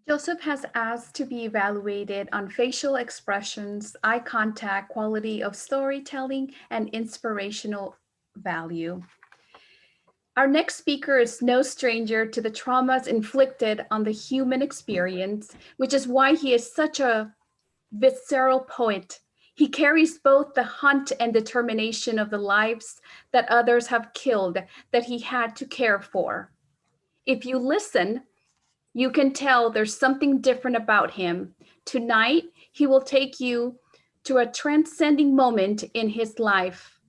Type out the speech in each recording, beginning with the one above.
Joseph has asked to be evaluated on facial expressions, eye contact, quality of storytelling, and inspirational value. Our next speaker is no stranger to the traumas inflicted on the human experience, which is why he is such a visceral poet. He carries both the hunt and determination of the lives that others have killed that he had to care for. If you listen, you can tell there's something different about him. Tonight, he will take you to a transcending moment in his life.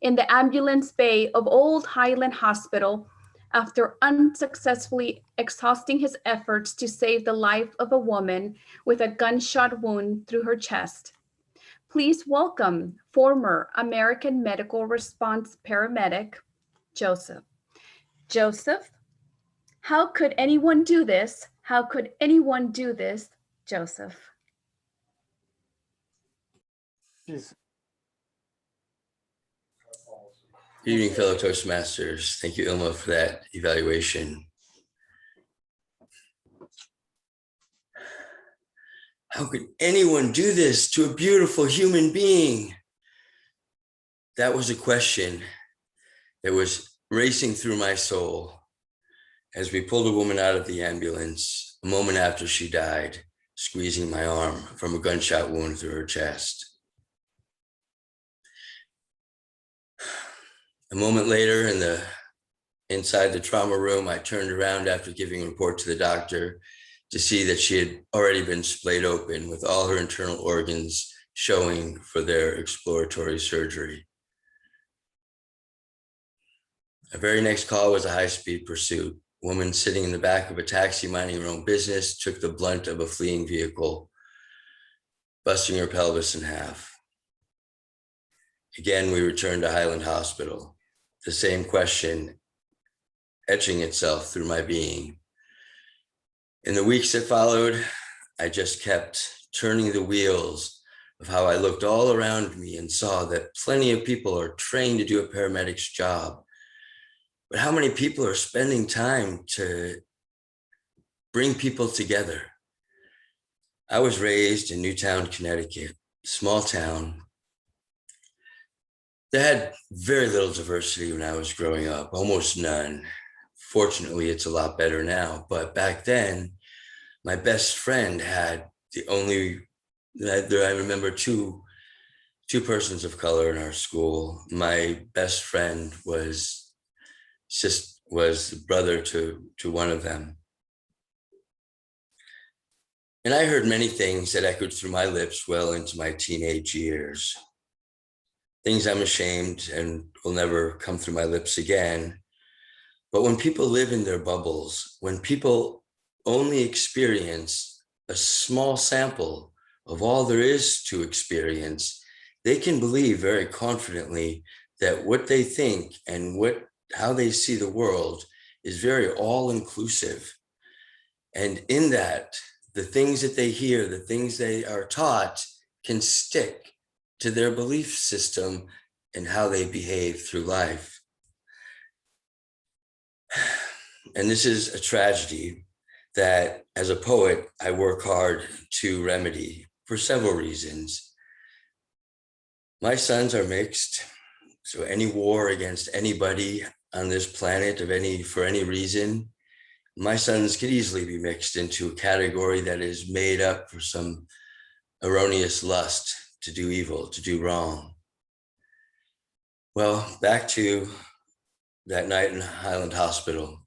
In the ambulance bay of Old Highland Hospital, after unsuccessfully exhausting his efforts to save the life of a woman with a gunshot wound through her chest. Please welcome former American Medical Response paramedic, Joseph. Joseph, how could anyone do this? How could anyone do this, Joseph? Jeez. Good evening, fellow Toastmasters. Thank you, Ilma, for that evaluation. How could anyone do this to a beautiful human being? That was a question that was racing through my soul as we pulled a woman out of the ambulance a moment after she died, squeezing my arm from a gunshot wound through her chest. A moment later, inside the trauma room, I turned around after giving a report to the doctor to see that she had already been splayed open with all her internal organs showing for their exploratory surgery. Our very next call was a high-speed pursuit. A woman sitting in the back of a taxi minding her own business took the blunt of a fleeing vehicle, busting her pelvis in half. Again, we returned to Highland Hospital. The same question etching itself through my being. In the weeks that followed, I just kept turning the wheels of how I looked all around me and saw that plenty of people are trained to do a paramedic's job. But how many people are spending time to bring people together? I was raised in Newtown, Connecticut, small town. They had very little diversity when I was growing up, almost none. Fortunately, it's a lot better now. But back then, my best friend had I remember two persons of color in our school. My best friend was brother to one of them. And I heard many things that echoed through my lips well into my teenage years. Things I'm ashamed and will never come through my lips again. But when people live in their bubbles, when people only experience a small sample of all there is to experience, they can believe very confidently that what they think and how they see the world is very all-inclusive. And in that, the things that they hear, the things they are taught can stick to their belief system and how they behave through life. And this is a tragedy that, as a poet, I work hard to remedy for several reasons. My sons are mixed, so any war against anybody on this planet for any reason, my sons could easily be mixed into a category that is made up for some erroneous lust to do evil, to do wrong. Well, back to that night in Highland Hospital.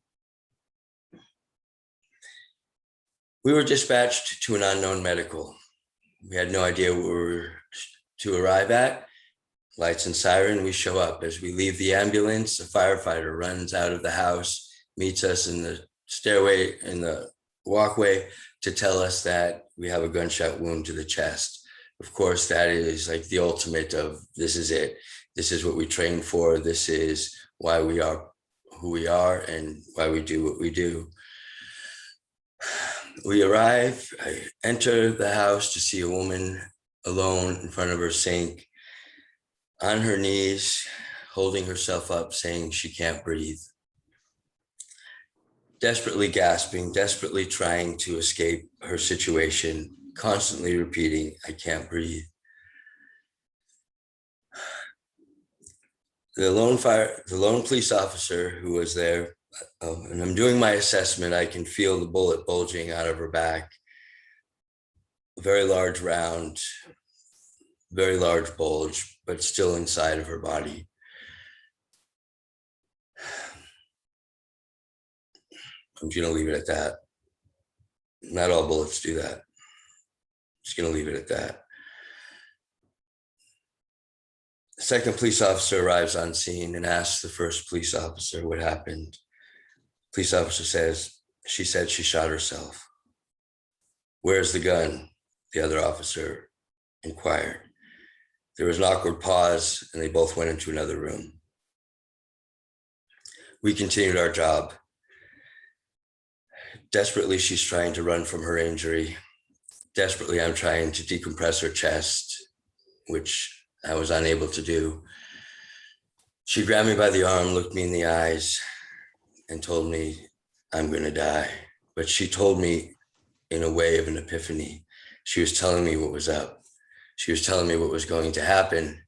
We were dispatched to an unknown medical. We had no idea where we were to arrive at. Lights and siren, we show up. As we leave the ambulance, a firefighter runs out of the house, meets us in the stairway, in the walkway, to tell us that we have a gunshot wound to the chest. Of course, that is like the ultimate of, this is it. This is what we train for. This is why we are who we are and why we do what we do. We arrive, I enter the house to see a woman alone in front of her sink, on her knees, holding herself up, saying she can't breathe. desperately gasping, desperately trying to escape her situation, constantly repeating, "I can't breathe." The lone police officer who was there, and I'm doing my assessment, I can feel the bullet bulging out of her back. A very large round, very large bulge, but still inside of her body. I'm just going to leave it at that. Not all bullets do that. Just going to leave it at that. The second police officer arrives on scene and asks the first police officer what happened. Police officer says, "She said she shot herself." "Where's the gun?" the other officer inquired. There was an awkward pause, and they both went into another room. We continued our job. Desperately, she's trying to run from her injury. Desperately, I'm trying to decompress her chest, which I was unable to do. She grabbed me by the arm, looked me in the eyes, and told me, "I'm going to die." But she told me in a way of an epiphany. She was telling me what was up. She was telling me what was going to happen,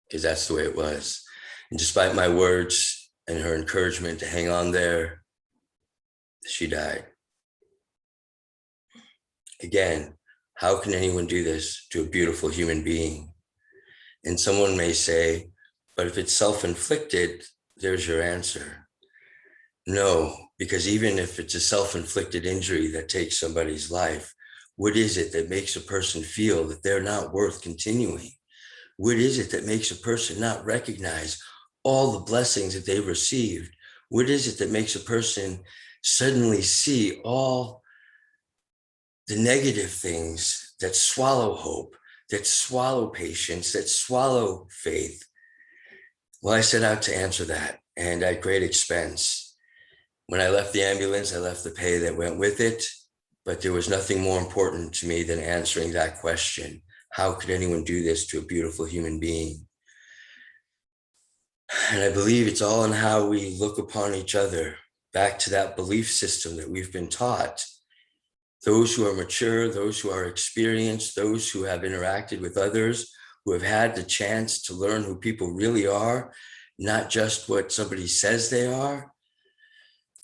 because that's the way it was. And despite my words and her encouragement to hang on there, she died. Again, how can anyone do this to a beautiful human being? And someone may say, but if it's self-inflicted, there's your answer. No, because even if it's a self-inflicted injury that takes somebody's life, what is it that makes a person feel that they're not worth continuing? What is it that makes a person not recognize all the blessings that they've received? What is it that makes a person suddenly see all the negative things that swallow hope, that swallow patience, that swallow faith? Well, I set out to answer that, and at great expense. When I left the ambulance, I left the pay that went with it, but there was nothing more important to me than answering that question. How could anyone do this to a beautiful human being? And I believe it's all in how we look upon each other, back to that belief system that we've been taught. Those who are mature, those who are experienced, those who have interacted with others, who have had the chance to learn who people really are, not just what somebody says they are,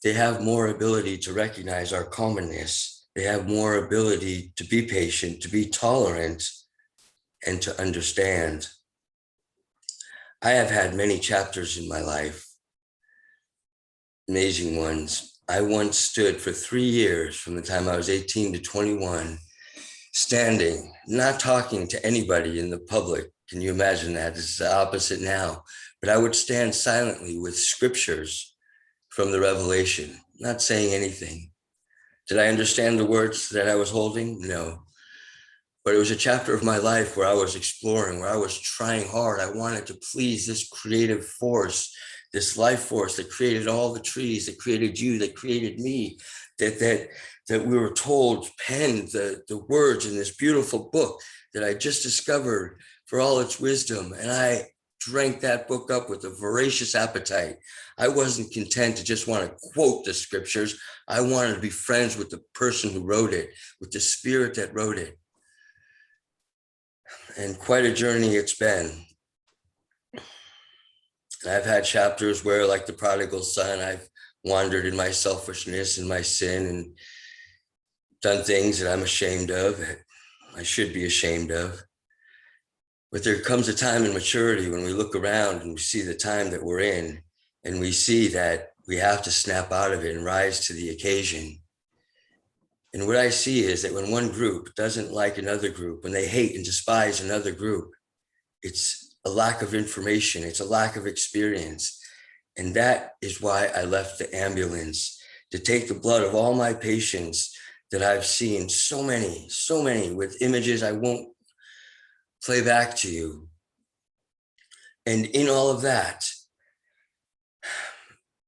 they have more ability to recognize our commonness. They have more ability to be patient, to be tolerant, and to understand. I have had many chapters in my life, amazing ones. I once stood for 3 years from the time I was 18 to 21, standing, not talking to anybody in the public. Can you imagine that? It's the opposite now. But I would stand silently with scriptures from the Revelation, not saying anything. Did I understand the words that I was holding? No. But it was a chapter of my life where I was exploring, where I was trying hard. I wanted to please this creative force, this life force that created all the trees, that created you, that created me, that we were told penned the words in this beautiful book that I just discovered for all its wisdom. And I drank that book up with a voracious appetite. I wasn't content to just want to quote the scriptures. I wanted to be friends with the person who wrote it, with the spirit that wrote it. And quite a journey it's been. I've had chapters where, like the prodigal son, I've wandered in my selfishness and my sin and done things that I'm ashamed of, that I should be ashamed of. But there comes a time in maturity when we look around and we see the time that we're in, and we see that we have to snap out of it and rise to the occasion. And what I see is that when one group doesn't like another group, when they hate and despise another group, it's a lack of information, it's a lack of experience. And that is why I left the ambulance, to take the blood of all my patients that I've seen, so many with images I won't play back to you. And in all of that,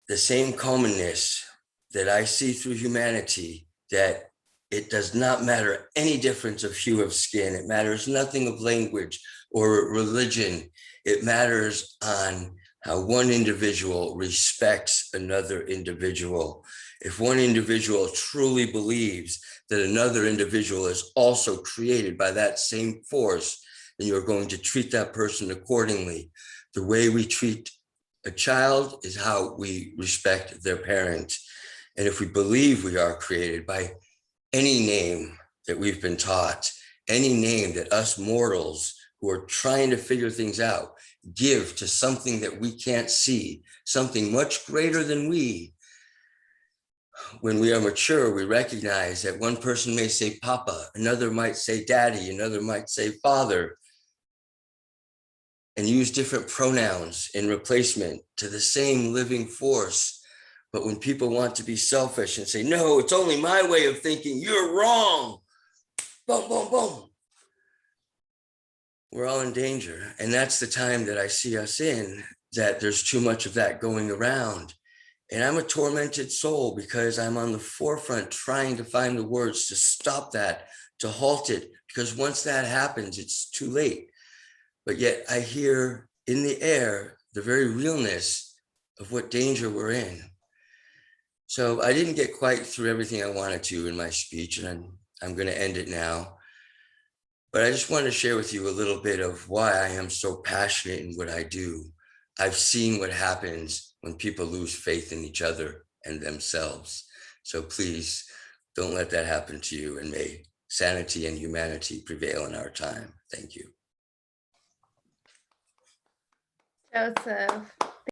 the same commonness that I see through humanity, that it does not matter any difference of hue of skin. It matters nothing of language or religion. It matters on how one individual respects another individual. If one individual truly believes that another individual is also created by that same force, then you're going to treat that person accordingly. The way we treat a child is how we respect their parent. And if we believe we are created by any name that we've been taught, any name that us mortals who are trying to figure things out give to something that we can't see, something much greater than we. When we are mature, we recognize that one person may say papa, another might say daddy, another might say father, and use different pronouns in replacement to the same living force. But when people want to be selfish and say, no, it's only my way of thinking, you're wrong, boom, boom, boom, we're all in danger. And that's the time that I see us in, that there's too much of that going around. And I'm a tormented soul because I'm on the forefront trying to find the words to stop that, to halt it, because once that happens, it's too late. But yet I hear in the air the very realness of what danger we're in. So I didn't get quite through everything I wanted to in my speech, and I'm going to end it now. But I just wanted to share with you a little bit of why I am so passionate in what I do. I've seen what happens when people lose faith in each other and themselves. So please don't let that happen to you, and may sanity and humanity prevail in our time. Thank you. Joseph.